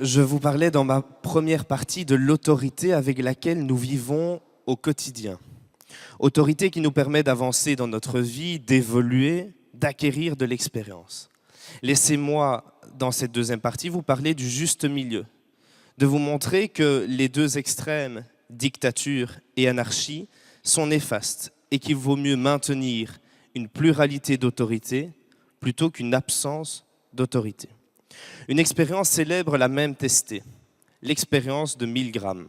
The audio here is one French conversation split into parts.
Je vous parlais dans ma première partie de l'autorité avec laquelle nous vivons au quotidien. Autorité qui nous permet d'avancer dans notre vie, d'évoluer, d'acquérir de l'expérience. Laissez-moi, dans cette deuxième partie, vous parler du juste milieu, de vous montrer que les deux extrêmes, dictature et anarchie, sont néfastes et qu'il vaut mieux maintenir une pluralité d'autorité plutôt qu'une absence d'autorité. Une expérience célèbre l'a même testée, l'expérience de Milgram.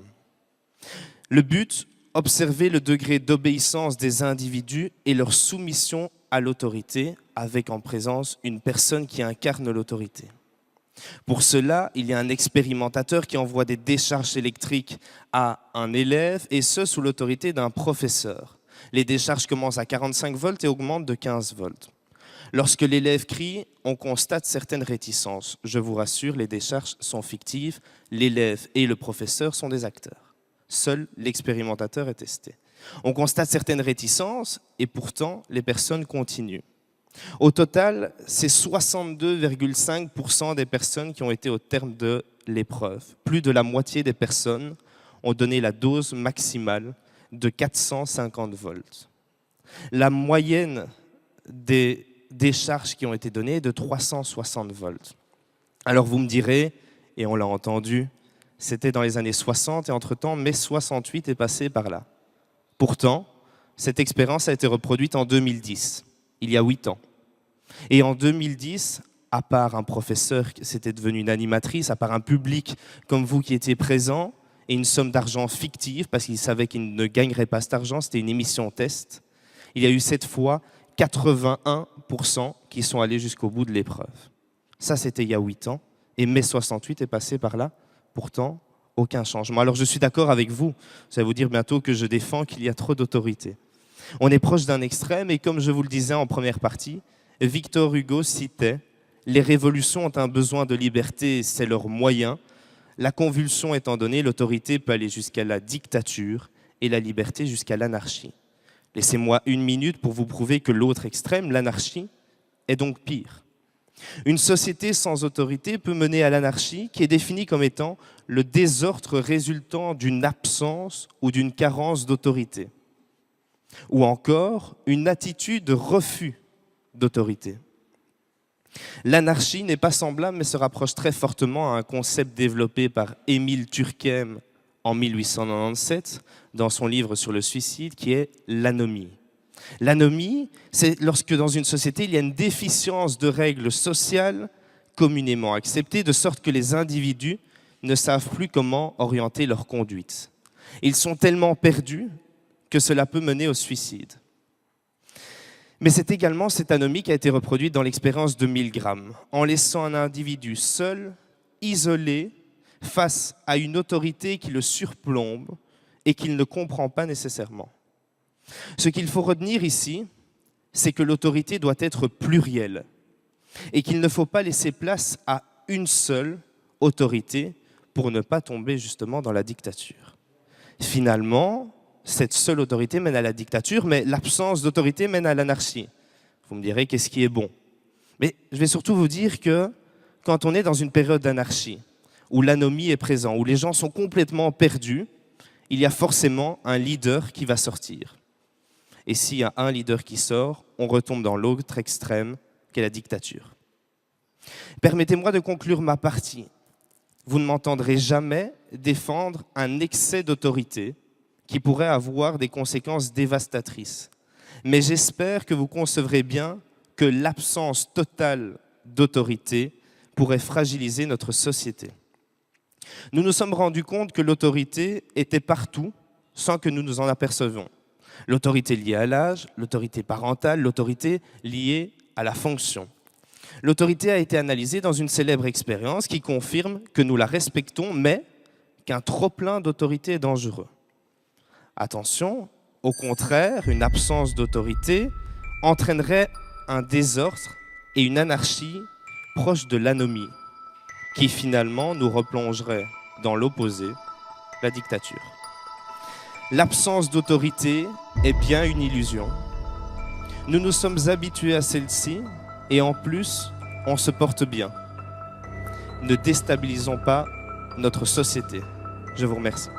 Le but, observer le degré d'obéissance des individus et leur soumission à l'autorité, avec en présence une personne qui incarne l'autorité. Pour cela, il y a un expérimentateur qui envoie des décharges électriques à un élève, et ce, sous l'autorité d'un professeur. Les décharges commencent à 45 volts et augmentent de 15 volts. Lorsque l'élève crie, on constate certaines réticences. Je vous rassure, les décharges sont fictives, l'élève et le professeur sont des acteurs. Seul l'expérimentateur est testé. On constate certaines réticences et pourtant les personnes continuent. Au total, c'est 62,5% des personnes qui ont été au terme de l'épreuve. Plus de la moitié des personnes ont donné la dose maximale de 450 volts. La moyenne des décharges qui ont été données est de 360 volts. Alors vous me direz, et on l'a entendu, c'était dans les années 60 et entre-temps, mai 68 est passé par là. Pourtant, cette expérience a été reproduite en 2010, il y a 8 ans. Et en 2010, à part un professeur, c'était devenu une animatrice, à part un public comme vous qui étiez présent, et une somme d'argent fictive, parce qu'il savait qu'il ne gagnerait pas cet argent, c'était une émission test, il y a eu cette fois 81% qui sont allés jusqu'au bout de l'épreuve. Ça, c'était il y a 8 ans, et mai 68 est passé par là. Pourtant, aucun changement. Alors je suis d'accord avec vous, ça va vous dire bientôt que je défends qu'il y a trop d'autorité. On est proche d'un extrême et comme je vous le disais en première partie, Victor Hugo citait « Les révolutions ont un besoin de liberté, c'est leur moyen. La convulsion étant donnée, l'autorité peut aller jusqu'à la dictature et la liberté jusqu'à l'anarchie. » Laissez-moi 1 minute pour vous prouver que l'autre extrême, l'anarchie, est donc pire. Une société sans autorité peut mener à l'anarchie, qui est définie comme étant le désordre résultant d'une absence ou d'une carence d'autorité. Ou encore, une attitude de refus d'autorité. L'anarchie n'est pas semblable, mais se rapproche très fortement à un concept développé par Émile Durkheim en 1897, dans son livre sur le suicide, qui est l'anomie. L'anomie, c'est lorsque dans une société, il y a une déficience de règles sociales communément acceptées, de sorte que les individus ne savent plus comment orienter leur conduite. Ils sont tellement perdus que cela peut mener au suicide. Mais c'est également cette anomie qui a été reproduite dans l'expérience de Milgram, en laissant un individu seul, isolé, face à une autorité qui le surplombe et qu'il ne comprend pas nécessairement. Ce qu'il faut retenir ici, c'est que l'autorité doit être plurielle et qu'il ne faut pas laisser place à une seule autorité pour ne pas tomber justement dans la dictature. Finalement, cette seule autorité mène à la dictature, mais l'absence d'autorité mène à l'anarchie. Vous me direz, qu'est-ce qui est bon? Mais je vais surtout vous dire que quand on est dans une période d'anarchie, où l'anomie est présente, où les gens sont complètement perdus, il y a forcément un leader qui va sortir. Et s'il y a un leader qui sort, on retombe dans l'autre extrême, qu'est la dictature. Permettez-moi de conclure ma partie. Vous ne m'entendrez jamais défendre un excès d'autorité qui pourrait avoir des conséquences dévastatrices. Mais j'espère que vous concevrez bien que l'absence totale d'autorité pourrait fragiliser notre société. Nous nous sommes rendus compte que l'autorité était partout sans que nous nous en apercevions. L'autorité liée à l'âge, l'autorité parentale, l'autorité liée à la fonction. L'autorité a été analysée dans une célèbre expérience qui confirme que nous la respectons, mais qu'un trop-plein d'autorité est dangereux. Attention, au contraire, une absence d'autorité entraînerait un désordre et une anarchie proche de l'anomie, qui finalement nous replongerait dans l'opposé, la dictature. L'absence d'autorité est bien une illusion. Nous nous sommes habitués à celle-ci et en plus, on se porte bien. Ne déstabilisons pas notre société. Je vous remercie.